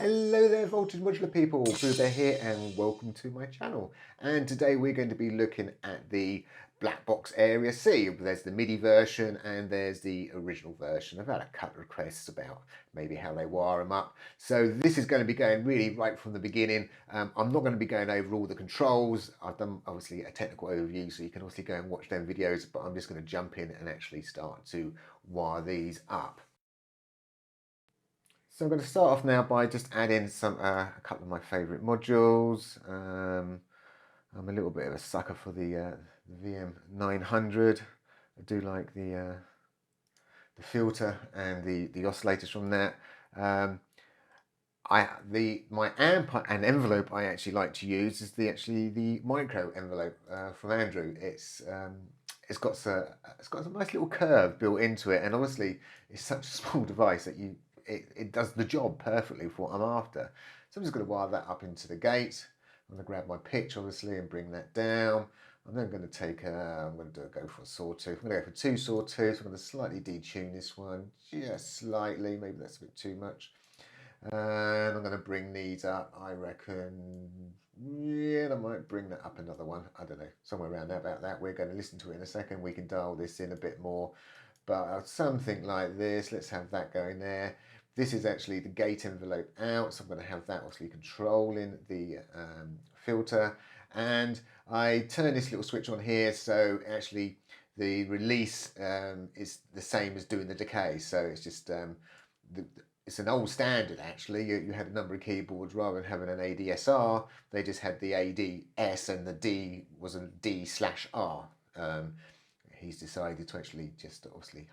Hello there, Voltage Modular people, PoohBear here and welcome to my channel. And today we're going to be looking at the Blackbox Area C. There's the MIDI version and there's the original version. I've had a couple of requests about maybe how they wire them up. So this is going to be going really right from the beginning. I'm not going to be going over all the controls. I've done obviously a technical overview, so you can obviously go and watch them videos, but I'm just going to jump in and actually start to wire these up. So I'm going to start off now by just adding a couple of my favourite modules. I'm a little bit of a sucker for the VM900. I do like the filter and the oscillators from that. My amp and envelope I actually like to use is the micro envelope from Andrew. It's got a nice little curve built into it, and obviously it's such a small device that it does the job perfectly for what I'm after. So I'm just going to wire that up into the gate. I'm going to grab my pitch obviously and bring that down. I'm then going to take I'm going to go for a sawtooth. I'm going to go for 2 sawtooths. I'm going to slightly detune this one just slightly. Maybe that's a bit too much. And I'm going to bring these up, I reckon. Yeah, I might bring that up another one. I don't know, somewhere around about that. We're going to listen to it in a second. We can dial this in a bit more. But something like this, let's have that going there. This is actually the gate envelope out, so I'm going to have that obviously controlling the filter. And I turn this little switch on here, so actually the release is the same as doing the decay. So it's just, it's an old standard actually. You had a number of keyboards, rather than having an ADSR, they just had the ADS and the D was a D/R. He's decided to actually just obviously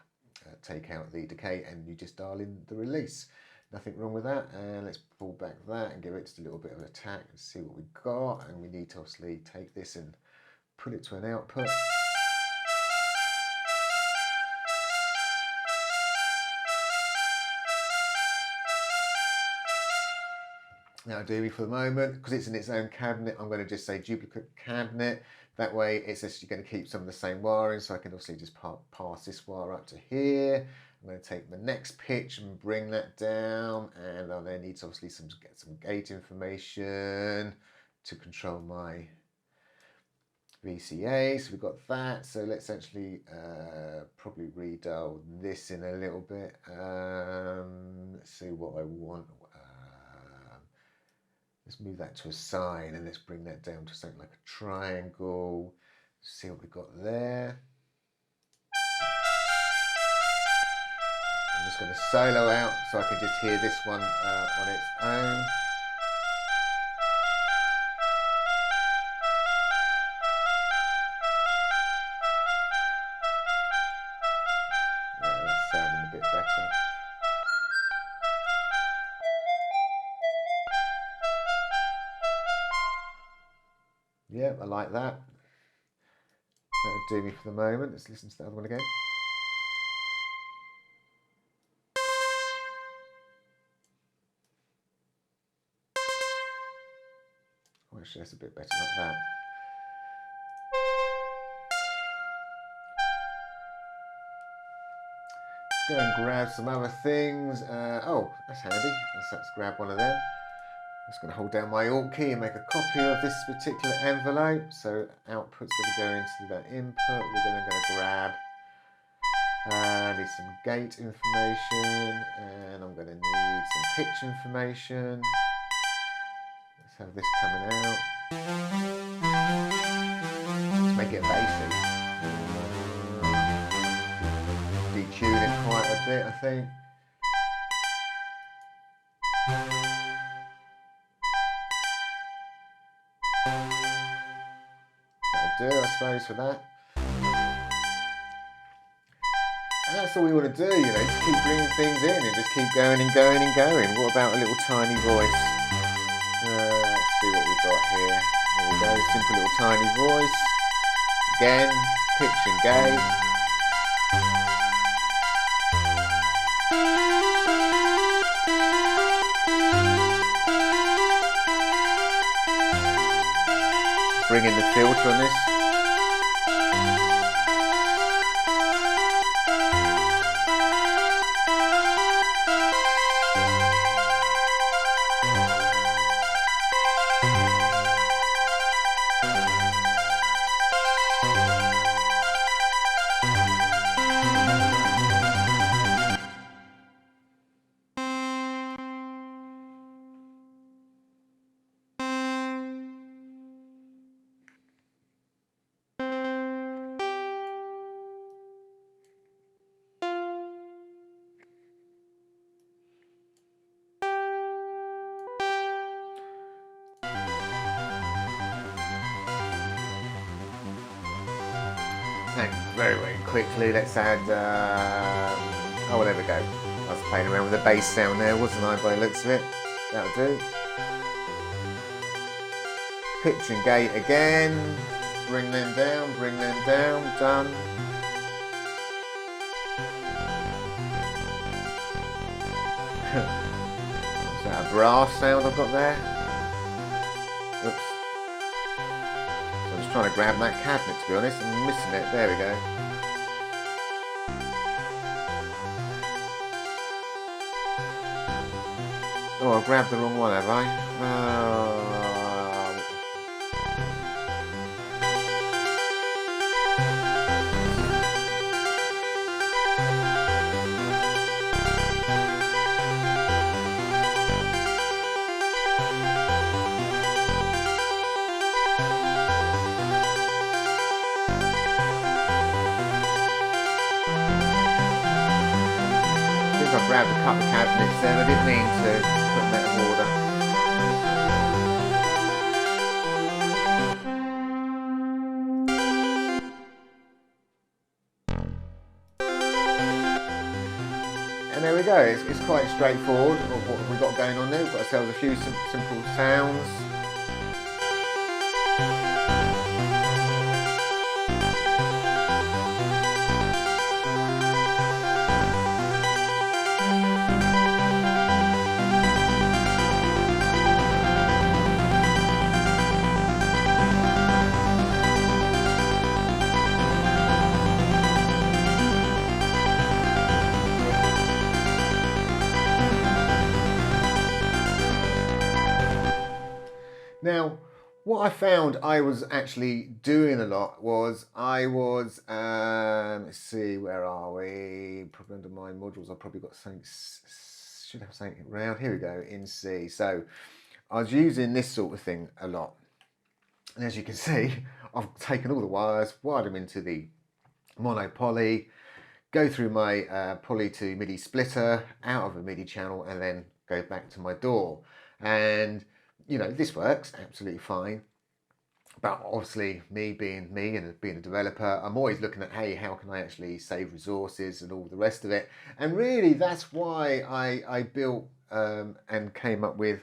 take out the decay and you just dial in the release. Nothing wrong with that. And let's pull back that and give it just a little bit of an attack and see what we've got. And we need to obviously take this and put it to an output. That'll do me for the moment. Because it's in its own cabinet, I'm going to just say duplicate cabinet. That way it's actually going to keep some of the same wiring, so I can obviously just pass this wire up to here. I'm going to take the next pitch and bring that down, and I then need to obviously get some gate information to control my VCA. So we've got that. So let's actually probably redial this in a little bit. Let's see what I want. Let's move that to a sine and let's bring that down to something like a triangle. See what we've got there. I'm just going to solo out so I can just hear this one on its own. Yeah, that's sounding a bit better. Yeah, I like that. That'll do me for the moment. Let's listen to the other one again. Oh, actually, that's a bit better like that. Let's go and grab some other things. Oh, that's handy. Let's grab one of them. I'm just going to hold down my Alt key and make a copy of this particular envelope. So output's going to go into that input. We're then going to grab need some gate information, and I'm going to need some pitch information. Let's have this coming out. Let's make it bassy. Detune it quite a bit, I think. That'll do, I suppose, for that. And that's all we want to do, you know, just keep bringing things in and just keep going and going and going. What about a little tiny voice? Let's see what we've got here. There we go, simple little tiny voice. Again, pitch and gate. Bring in the filter on this. And very, very quickly, let's add, oh, well, there we go. I was playing around with the bass sound there, wasn't I, by the looks of it? That'll do. Pitch and gate again. Bring them down, done. Is that a brass sound I've got there? Oops. So I'm just trying to grab that cabinet, to be honest. I'm missing it. There we go. Oh, I grabbed the wrong one, have I? I grabbed a couple of cabinets there, I didn't mean to put them out of order. And there we go, it's quite straightforward of what we've got going on there. We've got ourselves a few simple sounds. Now, what I found I was actually doing a lot was let's see, where are we? Probably under my modules, I've probably got something, should have something around. Here we go, in C. So I was using this sort of thing a lot. And as you can see, I've taken all the wires, wired them into the mono poly, go through my poly to MIDI splitter, out of a MIDI channel, and then go back to my DAW. And you know, this works absolutely fine, but obviously me being me and being a developer, I'm always looking at, hey, how can I actually save resources and all the rest of it? And really that's why I built and came up with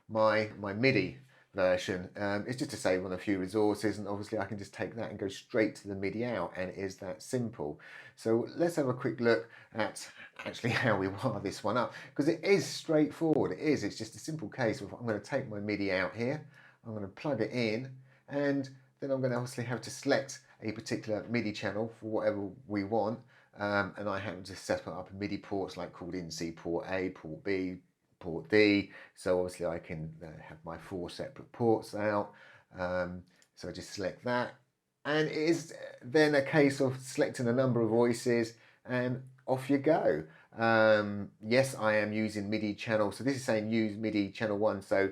my MIDI version. It's just to save on a few resources, and obviously I can just take that and go straight to the MIDI out, and it is that simple. So let's have a quick look at actually how we wire this one up, because it is straightforward. It's just a simple case of, I'm going to take my MIDI out here, I'm going to plug it in, and then I'm going to obviously have to select a particular MIDI channel for whatever we want, and I happen to set up a MIDI ports like called in C, port A, port B, port D, so obviously I can have my 4 separate ports out. So I just select that, and it is then a case of selecting a number of voices and off you go. Yes, I am using MIDI channel, so this is saying use MIDI channel 1, so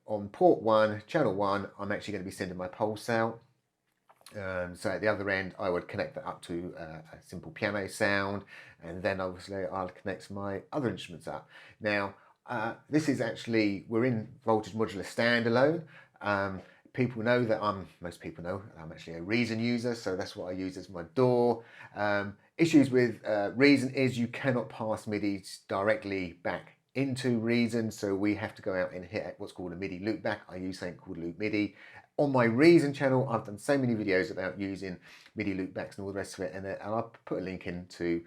on port 1, channel 1, I'm actually going to be sending my pulse out. So at the other end I would connect that up to a simple piano sound, and then obviously I'll connect my other instruments up. Now this is actually, we're in Voltage Modular standalone. People know that most people know I'm actually a Reason user, so that's what I use as my DAW. Issues with Reason is you cannot pass MIDI directly back into Reason, so we have to go out and hit what's called a MIDI loopback. I use something called Loop MIDI. On my Reason channel, I've done so many videos about using MIDI loopbacks and all the rest of it, and I'll put a link into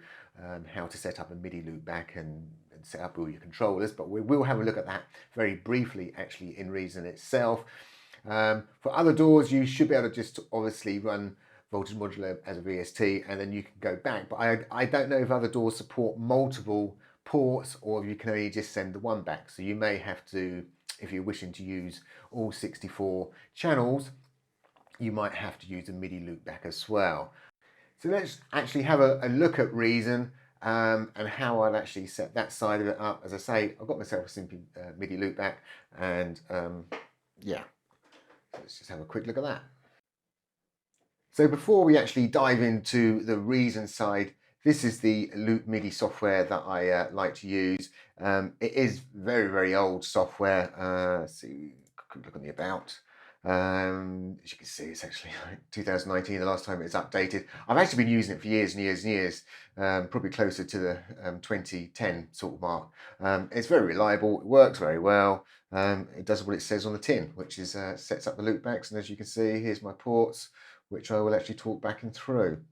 how to set up a MIDI loopback and set up all your controllers, but we will have a look at that very briefly actually in Reason itself. For other DAWs, you should be able to just obviously run Voltage Modular as a VST, and then you can go back, but I don't know if other DAWs support multiple ports or if you can only just send the one back. So you may have to, if you're wishing to use all 64 channels, you might have to use a MIDI loopback as well. So let's actually have a look at Reason and how I'd actually set that side of it up. As I say, I've got myself a simple MIDI loopback, and yeah, so let's just have a quick look at that. So before we actually dive into the Reason side, this is the Loop MIDI software that I like to use. It is very, very old software. Let's see, quick look on the about. As you can see, it's actually like 2019, the last time it's updated. I've actually been using it for years and years and years, probably closer to the 2010 sort of mark. It's very reliable, it works very well. It does what it says on the tin, which is sets up the loopbacks. And as you can see, here's my ports, which I will actually talk back and through.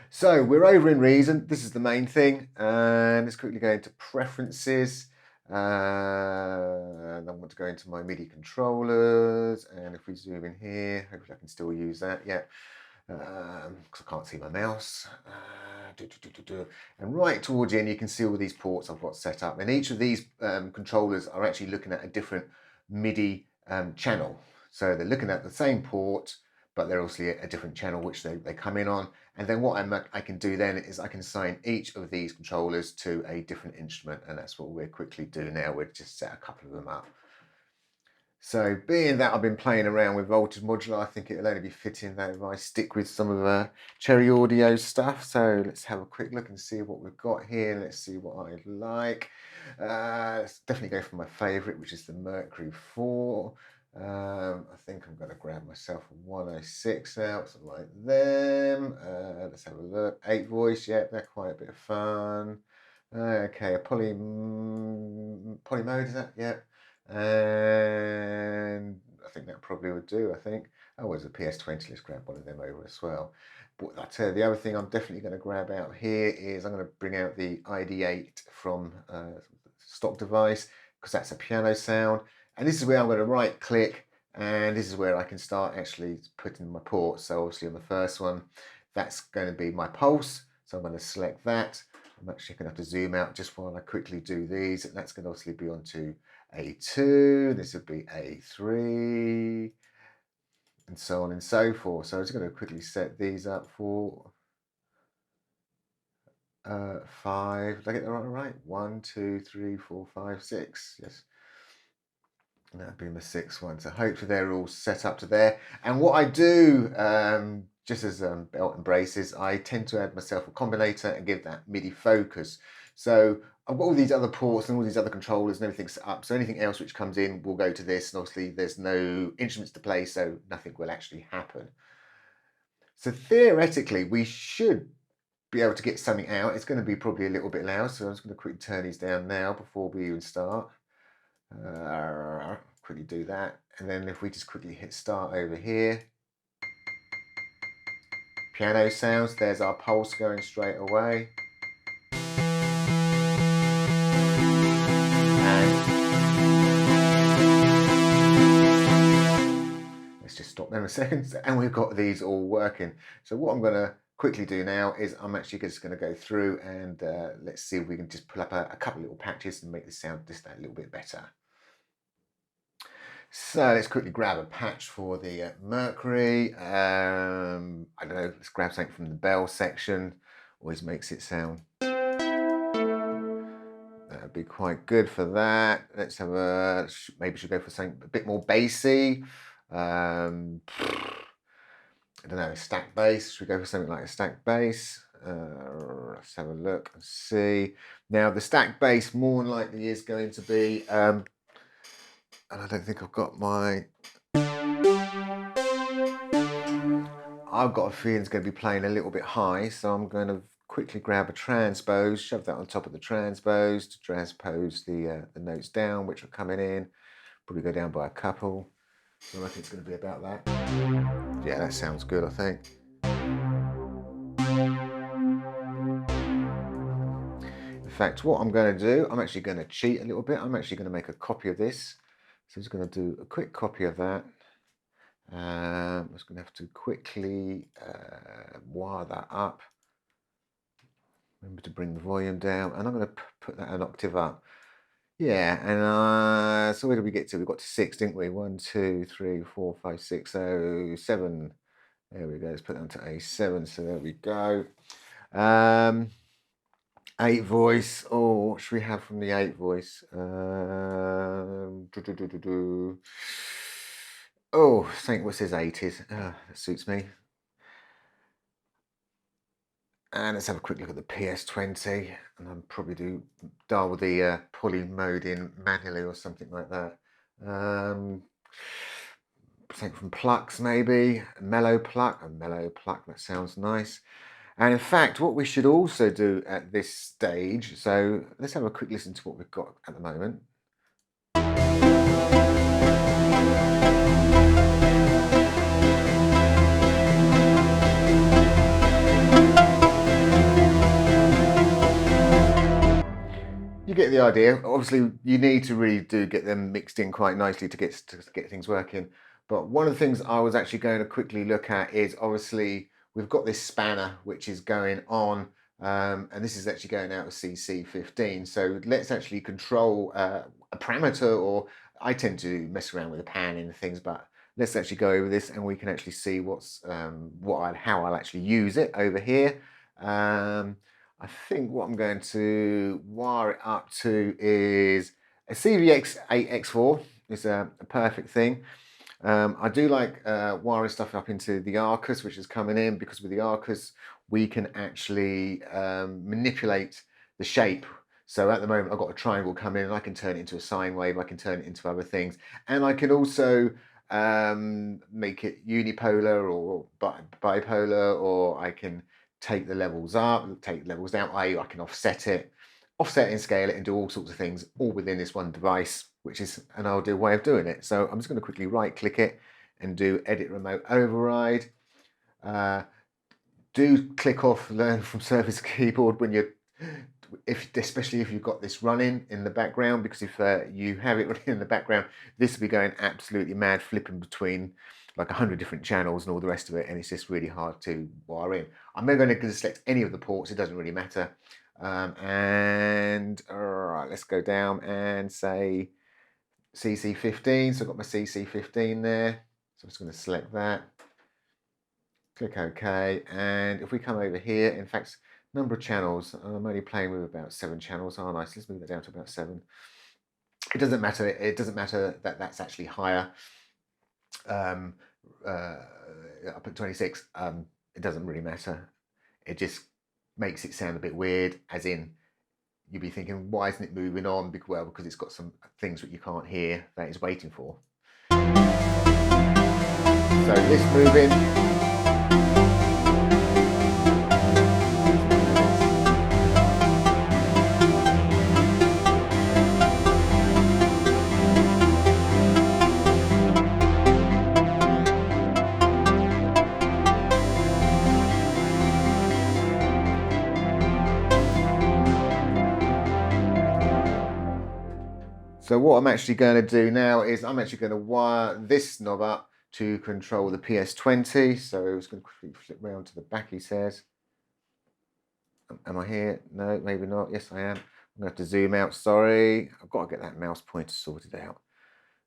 So we're over in Reason. This is the main thing. And let's quickly go into preferences. And I want to go into my MIDI controllers. And if we zoom in here, hopefully I can still use that. Yeah, because I can't see my mouse. And right towards the end, you can see all these ports I've got set up. And each of these controllers are actually looking at a different MIDI channel. So they're looking at the same port, but they're also a different channel which they come in on. And then what I can do then is I can assign each of these controllers to a different instrument, and that's what we'll quickly do now. We'll just set a couple of them up. So being that I've been playing around with Voltage Modular, I think it'll only be fitting that if I stick with some of Cherry Audio stuff. So let's have a quick look and see what we've got here. Let's see what I like. Let's definitely go for my favourite, which is the Mercury 4. I think I'm going to grab myself a 106 out, something like them. Let's have a look. 8 voice, yeah, they're quite a bit of fun. Okay, a poly mode, is that? Yeah. And I think that probably would do, I think. Oh, there's a PS20, let's grab one of them over as well. But I tell you, the other thing I'm definitely going to grab out here is I'm going to bring out the ID8 from stock device, because that's a piano sound. And this is where I'm going to right click, and this is where I can start actually putting my ports. So obviously on the first one, that's going to be my pulse. So I'm going to select that. I'm actually going to have to zoom out just while I quickly do these. And that's going to obviously be onto A2, this would be A3, and so on and so forth. So I'm just going to quickly set these up for 5. Did I get that right? 1, 2, 3, 4, 5, 6. Yes. And that'd be my 6th one. So hopefully they're all set up to there. And what I do, just as belt and braces, I tend to add myself a combinator and give that MIDI focus. So I've got all these other ports and all these other controllers and everything set up. So anything else which comes in will go to this. And obviously there's no instruments to play, so nothing will actually happen. So theoretically, we should be able to get something out. It's going to be probably a little bit loud. So I'm just going to quickly turn these down now before we even start. Quickly do that, and then if we just quickly hit start over here, piano sounds, there's our pulse going straight away. And let's just stop there a second, and we've got these all working. So what I'm going to quickly do now is I'm actually just going to go through and let's see if we can just pull up a couple of little patches and make the sound just that little bit better. So let's quickly grab a patch for the Mercury. I don't know, let's grab something from the bell section. Always makes it sound. That'd be quite good for that. Let's have maybe we should go for something a bit more bassy. I don't know, a stack bass. Should we go for something like a stack bass? Let's have a look and see. Now the stack bass more than likely is going to be and I don't think I've got I've got a feeling it's going to be playing a little bit high, so I'm going to quickly grab a transpose, shove that on top of the transpose to transpose the notes down, which are coming in. Probably go down by a couple. So I reckon it's going to be about that. Yeah, that sounds good, I think. In fact, what I'm going to do, I'm actually going to cheat a little bit. I'm actually going to make a copy of this. So I'm just going to do a quick copy of that. I'm just going to have to quickly wire that up. Remember to bring the volume down, and I'm going to put that an octave up. Yeah, and so where did we get to? We got to 6, didn't we? 1, 2, 3, 4, 5, 6, so 7. There we go. Let's put that onto A7. So there we go. 8 voice. Oh, what should we have from the 8 voice? Oh, I think what says 80s. That suits me. And let's have a quick look at the PS20. And I'll probably dial the poly mode in manually or something like that. something from plucks maybe, a mellow pluck, that sounds nice. And in fact, what we should also do at this stage, so let's have a quick listen to what we've got at the moment. You get the idea. Obviously, you need to really do get them mixed in quite nicely to get things working. But one of the things I was actually going to quickly look at is obviously we've got this spanner which is going on, and this is actually going out of CC15. So let's actually control a parameter, or I tend to mess around with the pan and things, but let's actually go over this and we can actually see what's how I'll actually use it over here. I think what I'm going to wire it up to is a CVX8X4 is a perfect thing. I do like wiring stuff up into the Arcus, which is coming in, because with the Arcus we can actually manipulate the shape. So at the moment I've got a triangle coming in, and I can turn it into a sine wave, I can turn it into other things, and I can also make it unipolar or bipolar, or I can take the levels up, take the levels down, i.e. I can offset it and scale it and do all sorts of things all within this one device, which is an ideal way of doing it. So I'm just going to quickly right click it and do edit remote override. Do click off learn from Surface Keyboard when you're, especially if you've got this running in the background, because if you have it running in the background, this will be going absolutely mad, flipping between like 100 different channels and all the rest of it, and it's just really hard to wire in. I'm never going to select any of the ports, it doesn't really matter. And all right, let's go down and say CC15. So I've got my CC15 there. So I'm just going to select that. Click OK. And if we come over here, in fact, number of channels, I'm only playing with about 7 channels, aren't I? So let's move that down to about 7. It doesn't matter. It doesn't matter that that's actually higher. Up at 26, it doesn't really matter. It just makes it sound a bit weird, as in you'd be thinking, why isn't it moving on? Well, because it's got some things that you can't hear that it's waiting for. So this moving. So what I'm actually going to do now is I'm actually going to wire this knob up to control the PS20. So I'm just going to quickly flip around to the back, he says. Am I here? No, maybe not. Yes, I am. I'm going to have to zoom out. Sorry. I've got to get that mouse pointer sorted out.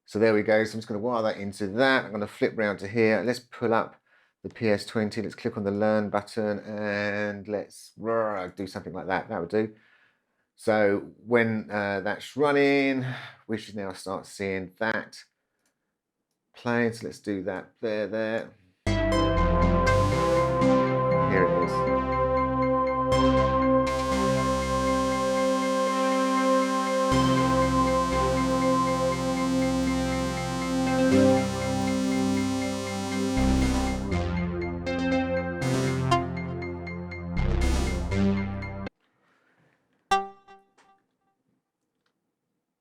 So there we go. So I'm just going to wire that into that. I'm going to flip around to here. Let's pull up the PS20. Let's click on the Learn button and let's do something like that. That would do. So when that's running, we should now start seeing that playing. So let's do that there. Here it is.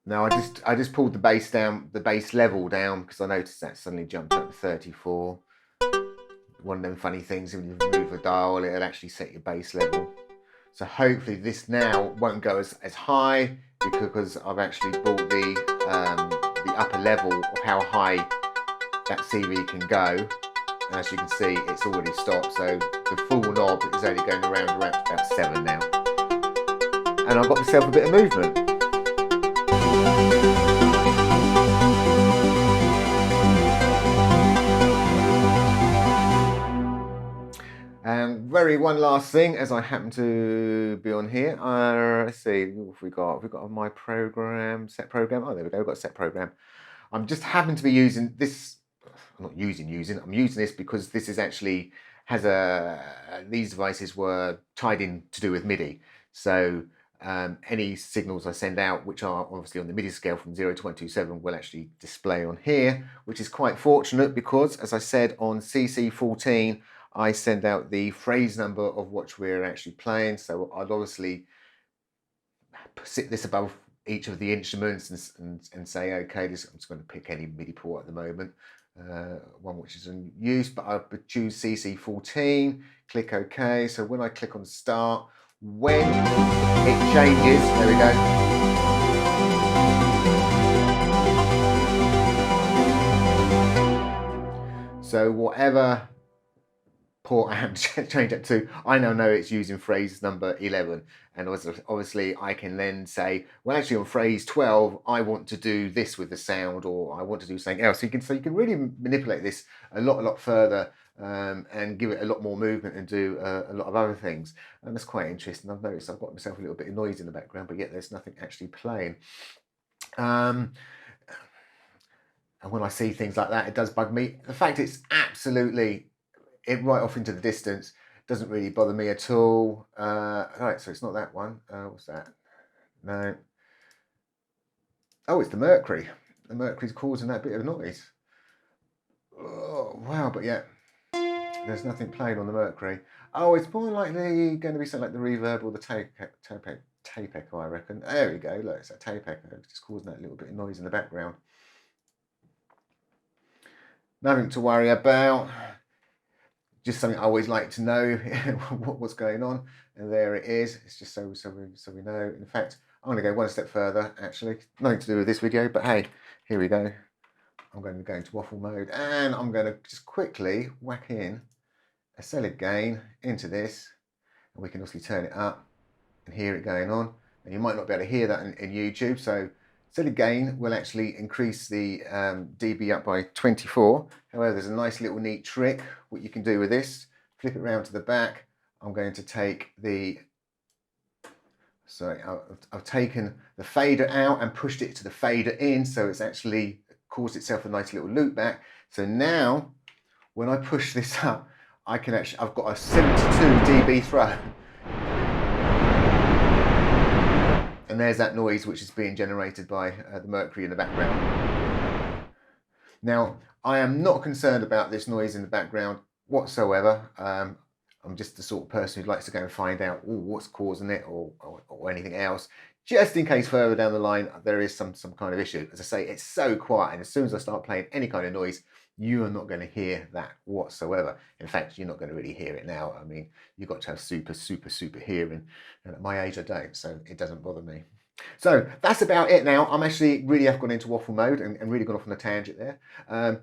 Now I just pulled the bass down, the bass level down, because I noticed that suddenly jumped up to 34. One of them funny things, when you move the dial, it'll actually set your bass level. So hopefully this now won't go as high, because I've actually brought the upper level of how high that CV can go. And as you can see, it's already stopped. So the full knob is only going around about 7 now. And I've got myself a bit of movement. One last thing, as I happen to be on here. Let's see, what have we got? We've got my program, set program. Oh, there we go, we've got set program. I'm just happen to be using this. I'm not using. I'm using this because this is actually has these devices were tied in to do with MIDI. So any signals I send out, which are obviously on the MIDI scale from 0 to 127, will actually display on here, which is quite fortunate because, as I said, on CC14, I send out the phrase number of what we're actually playing. So I'd obviously sit this above each of the instruments and say, okay, I'm just going to pick any MIDI port at the moment, one which is in use, but I would choose CC14, click OK. So when I click on start, when it changes, there we go. So whatever port I have to change it to, I now know it's using phrase number 11. And obviously I can then say, well, actually on phrase 12, I want to do this with the sound, or I want to do something else. So you can really manipulate this a lot further, and give it a lot more movement and do a lot of other things. And that's quite interesting. I've noticed I've got myself a little bit of noise in the background, but yet there's nothing actually playing. And when I see things like that, it does bug me. The fact it's absolutely right off into the distance doesn't really bother me at all. Right, so it's not that one. What's that? No. Oh, it's the Mercury. The Mercury's causing that bit of noise. Oh, wow, but yeah, there's nothing playing on the Mercury. Oh, it's more likely going to be something like the reverb or the tape echo, I reckon. There we go, look, it's that tape echo. It's just causing that little bit of noise in the background. Nothing to worry about. Just something I always like to know what's going on, and there it is. It's just so we know. In fact, I'm going to go one step further. Actually, nothing to do with this video, but hey, here we go. I'm going to go into waffle mode, and I'm going to just quickly whack in a solid gain into this, and we can obviously turn it up and hear it going on. And you might not be able to hear that in YouTube, so solid gain will actually increase the dB up by 24. However, there's a nice little neat trick what you can do with this. Flip it round to the back. I'm going to take the, sorry, I've taken the fader out and pushed it to the fader in, so it's actually caused itself a nice little loop back. So now, when I push this up, I can actually, I've got a 72 dB throw. And there's that noise which is being generated by the Mercury in the background. Now, I am not concerned about this noise in the background whatsoever. I'm just the sort of person who likes to go and find out what's causing it, or anything else, just in case further down the line there is some kind of issue. As I say, it's so quiet, and as soon as I start playing any kind of noise, you are not going to hear that whatsoever. In fact, you're not going to really hear it now. I mean, you've got to have super hearing, and at my age I don't, so it doesn't bother me. So that's about it now. I'm actually really have gone into waffle mode and really gone off on a tangent there.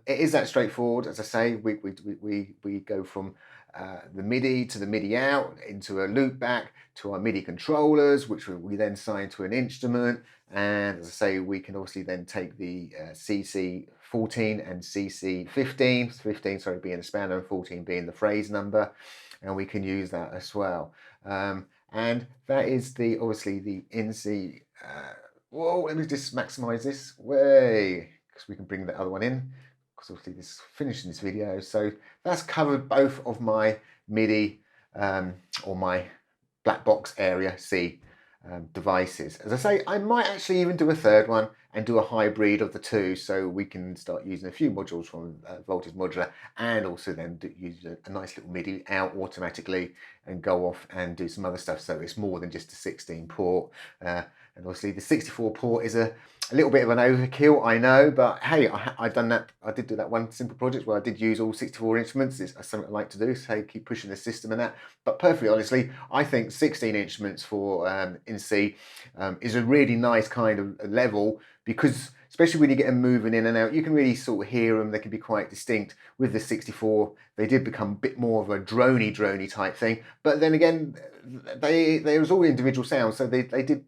It is that straightforward. As I say, we go from the MIDI to the MIDI out into a LoopBack to our MIDI controllers, which we then sign to an instrument. And as I say, we can obviously then take the CC14 and CC15, 15 sorry being the spanner and 14 being the phrase number, and we can use that as well. And that is obviously the NC. Whoa, let me just maximize this way, because we can bring the other one in, because obviously this is finishing this video. So that's covered both of my MIDI or my Blackbox Area C devices. As I say, I might actually even do a third one and do a hybrid of the two, so we can start using a few modules from Voltage Modular, and also then use a nice little MIDI out automatically and go off and do some other stuff, so it's more than just a 16 port. And obviously the 64 port is a little bit of an overkill, I know, but hey, I did do that one simple project where I did use all 64 instruments. It's something I like to do, so keep pushing the system and that. But perfectly honestly, I think 16 instruments for in C is a really nice kind of level, because especially when you get them moving in and out, you can really sort of hear them. They can be quite distinct. With the 64, they did become a bit more of a drony type thing. But then again, they was all individual sounds, so they did,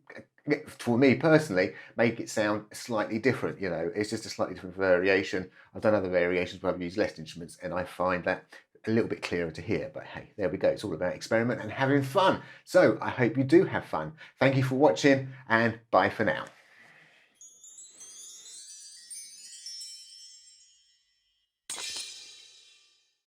for me personally, make it sound slightly different. You know, it's just a slightly different variation. I've done other variations where I've used less instruments, and I find that a little bit clearer to hear. But hey, there we go. It's all about experiment and having fun. So I hope you do have fun. Thank you for watching, and bye for now.